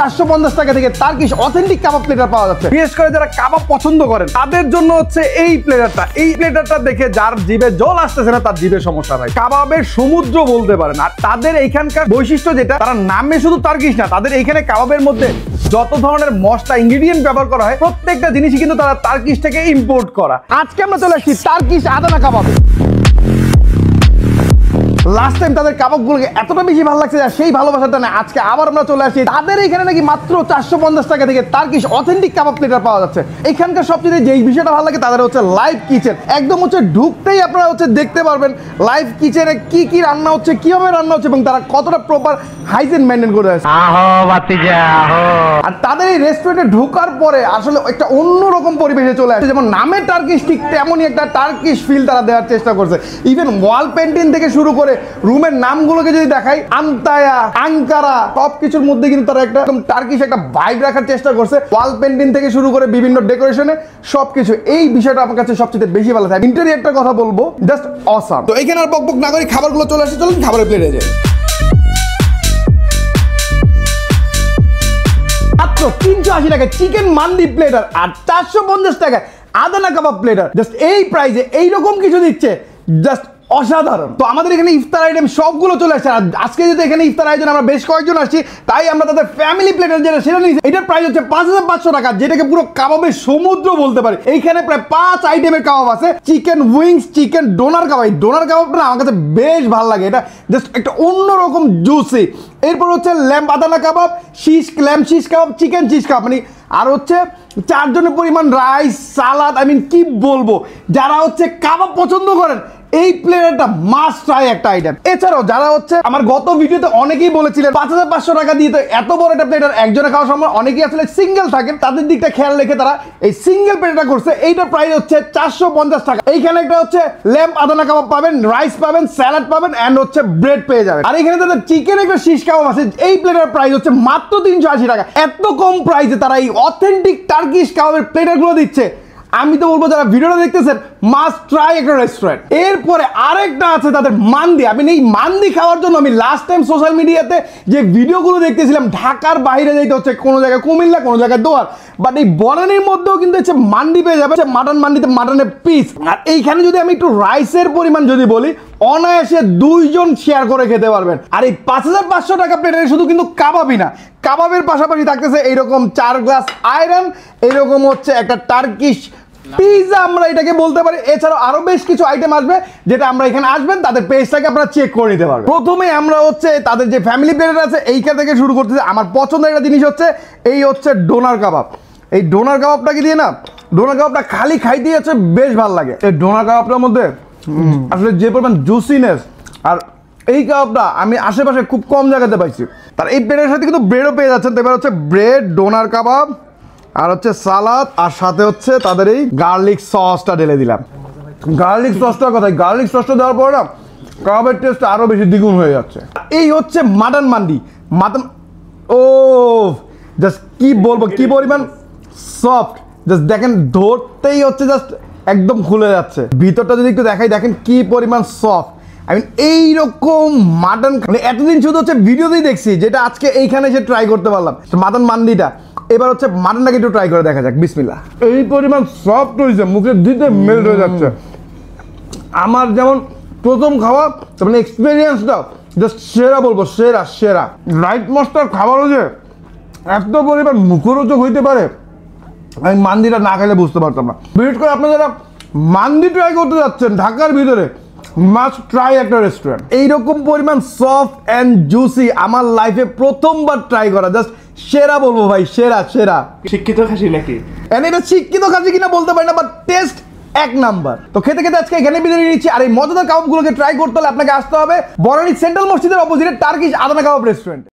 450 টাকা থেকে Turkish authentic কাবাব platter পাওয়া যাচ্ছে। বিশেষ করে যারা কাবাব পছন্দ করেন তাদের জন্য হচ্ছে এই প্লেটারটা দেখে যার জিভে জল আসতেছে না তার জিভে সমস্যা হয়। কাবাবের সমুদ্র বলতে পারেন। আর তাদের এইখানকার বৈশিষ্ট্য যেটা, তারা নামে শুধু টার্কিশ না, তাদের এইখানে কাবাবের মধ্যে যত ধরনের মশলা ইনগ্রেডিয়েন্ট ব্যবহার করা হয় প্রত্যেকটা জিনিসই কিন্তু তারা টার্কিশ থেকে ইম্পোর্ট করা। আজকে আমরা চলে আসছি টার্কিশ আদানা কাবাবে। লাস্ট টাইম তাদের কাবাবগুলোকে এতটা বেশি ভালো লাগছে সেই ভালোবাসাটা না, আজকে আবার আমরা চলে আসছি তাদের এখানে নাকি মাত্র 450 টাকা থেকে টার্কিশ অথেন্টিক কাবাব প্লেটার পাওয়া যাচ্ছে। এখানকার সবচেয়ে যেই বিষয়টা ভালো লাগে তাদের হচ্ছে লাইভ কিচেন। একদম হচ্ছে ঢুকতেই আপনারা হচ্ছে দেখতে পারবেন লাইভ কিচেনে কি কি রান্না হচ্ছে, কিভাবে রান্না হচ্ছে এবং তারা কতটা প্রপার হাইজিন মেনটেন করে আছে। আর তাদের এই রেস্টুরেন্টে ঢোকার পরে আসলে একটা অন্যরকম পরিবেশে চলে আসে, যেমন নামে টার্কিশ ঠিক তেমনই একটা টার্কিশ ফিল তারা দেওয়ার চেষ্টা করছে। ইভেন ওয়াল পেন্টিং থেকে শুরু করে রুমের নামগুলোকে যদি দেখাই, আন্তায়া, আঙ্কারা, সব কিছুর মধ্যে কিন্তু তারা একটা টার্কিশ একটা ভাইব রাখার চেষ্টা করছে। ওয়াল পেন্টিং থেকে শুরু করে বিভিন্ন ডেকোরেশনে সবকিছু, এই বিষয়টা আমার কাছে সবচেয়ে বেশি ভালো লাগে। ইন্টেরিয়রটার কথা বলবো, জাস্ট অসাম। তো এখানে আর বকবক না করে খাবারগুলো চলে আসে, চলুন খাবারের প্লেটে যাই। মাত্র 380 টাকা চিকেন মান্দি প্লেটার আর 450 টাকা আদানা কাবাব প্লেটার। জাস্ট এই প্রাইসে এইরকম কিছু দিচ্ছে, জাস্ট অসাধারণ। তো আমাদের এখানে ইফতার আইটেম সবগুলো চলে আসছে। আর আজকে যদি এখানে ইফতার আয়োজন আমরা বেশ কয়েকজন আসছি, তাই আমরা তাদের ফ্যামিলি প্লেটার যেটা সেটা নিয়েছি। এটার প্রাইস হচ্ছে 5500 টাকা, যেটাকে পুরো কাবাবের সমুদ্র বলতে পারি। এইখানে প্রায় 5 আইটেমের কাবাব আছে। চিকেন উইংস, চিকেন ডোনার কাবাব। এই ডোনার কাবাবটা না আমার কাছে বেশ ভালো লাগে, এটা জাস্ট একটা অন্যরকম জুসি। এরপর হচ্ছে ল্যাম্প আদানা কাবাব, ল্যাম্প শিশ কাবাব, চিকেন শিশ কাবাব, মানে আর হচ্ছে 4 জনের পরিমাণ রাইস, সালাদ। কি বলবো, যারা হচ্ছে কাবাব পছন্দ করেন এই প্লেটারটা মাস্ট ট্রাই একটা আইটেম। এছাড়াও যারা হচ্ছে আমার গত ভিডিওতে অনেকেই বলেছিলেন 5500 টাকা দিয়ে তো এত বড় একটা প্লেটার একজনে খাওয়া সম্ভব, অনেকেই আসলে সিঙ্গেল থাকেন, তাদের দিকটা খেয়াল রেখে তারা এই সিঙ্গেল প্লেটারটা করছে। এইটা প্রাইস হচ্ছে 450 টাকা। এইখানে একটা হচ্ছে ল্যাম্প আদানা কাবাব পাবেন, রাইস পাবেন, স্যালাড পাবেন এন্ড হচ্ছে ব্রেড পেয়ে যাবেন। আর এখানে তাদের চিকেন একটা শিশ কাবাব আছে। এই প্লেটার প্রাইস হচ্ছে মাত্র 380 টাকা। এত কম প্রাইসে তারা এই অথেন্টিক টার্কিশ কাবাবের প্লেটারগুলো দিচ্ছে। আমি তো বলবো যারা ভিডিওটা দেখতেছেন মাস্ট ট্রাই একটা রেস্টুরেন্ট। এরপরে আরেকটা আছে তাদের মান্দি। এই মান্দি খাওয়ার জন্য আমি লাস্ট টাইম সোশ্যাল মিডিয়াতে যে ভিডিওগুলো দেখতেছিলাম, ঢাকার বাইরে যাইতে হচ্ছে কোনো জায়গায় কুমিল্লা, কোনো জায়গায় দোয়ার, বাট এই বনানীর মধ্যেও কিন্তু হচ্ছে মান্দি পেয়ে যাবে। মাটন মান্ডিতে মাটনের পিস। আর এইখানে যদি আমি একটু রাইসের পরিমাণ যদি বলি, অনায়াসে 2 জন শেয়ার করে খেতে পারবেন। আর এই 5500 টাকা প্লেটারে শুধু কিন্তু কাবাবই না, কাবাবের পাশাপাশি থাকতেছে এইরকম 4 গ্লাস আয়রন, এইরকম হচ্ছে একটা টার্কিশ পিজা আমরা এটাকে বলতে পারি। এছাড়াও আরো বেশ কিছু আইটেম আসবে, যেটা আমরা এখানে আসবেন তাদের পেজটাকে আপনারা চেক করে নিতে পারবেন। প্রথমে আমরা হচ্ছে তাদের যে ফ্যামিলি প্লেটার আছে এইখান থেকে শুরু করতেছি। আমার পছন্দের একটা জিনিস হচ্ছে এই হচ্ছে ডোনার কাবাব। এই ডোনার কাবাবটাকে দিয়ে না, ডোনার কাবাবটা খালি খাইতে হচ্ছে বেশ ভালো লাগে। এই ডোনার কাবাবটার মধ্যে আসলে যে পরিমাণ জুসিনেস, আর এই কাবাবটা আমি আশেপাশে খুব কম জায়গাতে পাইছি। তার এই প্লেটের সাথে কিন্তু ব্রেডও পেয়ে যাচ্ছেন। তো এবার হচ্ছে ব্রেড, ডোনার কাবাব আর হচ্ছে সালাদ, আর সাথে হচ্ছে তাদের এই গার্লিক সসটা ঢেলে দিলাম। গার্লিক সসটার কথা, গার্লিক সসটা দেওয়ার পরে না কাবাবের টেস্ট আরো বেশি দ্বিগুণ হয়ে যাচ্ছে। এই হচ্ছে মাটন মান্ডি। ও জাস্ট কি বলবো, কি পরিমাণ সফট, জাস্ট দেখেন ধরতেই হচ্ছে জাস্ট একদম খুলে যাচ্ছে। ভিতরটা যদি একটু দেখাই, দেখেন কি পরিমাণ সফট। এইরকম মাটন এতদিন শুধু হচ্ছে ভিডিওতেই দেখছি, যেটা আজকে এইখানে এসে ট্রাই করতে পারলাম মাটন মান্ডিটা। এবার হচ্ছে মাটনটাকে একটু ট্রাই করে দেখা যাক। বিসমিল্লাহ। এই পরিমাণ সফট হয়েছে, মুখে দিতে মেল্ট হয়ে যাচ্ছে। আমার যেমন প্রথম খাওয়া মানে এক্সপিরিয়েন্সটা জাস্ট সেরা বলবো, সেরা সেরা। রাইট মশলার খাবারও যে এত পরিমাণ মুখরোচক হইতে পারে আমি মান্দিটা না খেলে বুঝতে পারতাম না। বিশেষ করে আপনারা যারা মান্দি ট্রাই করতে যাচ্ছেন ঢাকার ভিতরে, মাস্ট ট্রাই একটা রেস্টুরেন্ট। এইরকম পরিমাণ সফট অ্যান্ড জুসি আমার লাইফে প্রথমবার ট্রাই করা, জাস্ট সেরা বলবো ভাই, সেরা সেরা। শিক্ষিত খাসি নাকি? এটা শিক্ষিত খাসি কিনা বলতে পারি না, বাট টেস্ট 1 নাম্বার। তো খেতে খেতে আজকে এখানে বিদায় নিচ্ছি। আর এই মজাদার কাবাবগুলোকে ট্রাই করতে হলে আপনাকে আসতে হবে বনানী সেন্ট্রাল মসজিদের অপোজিটে টার্কিশ আদানা কাবাব রেস্টুরেন্ট।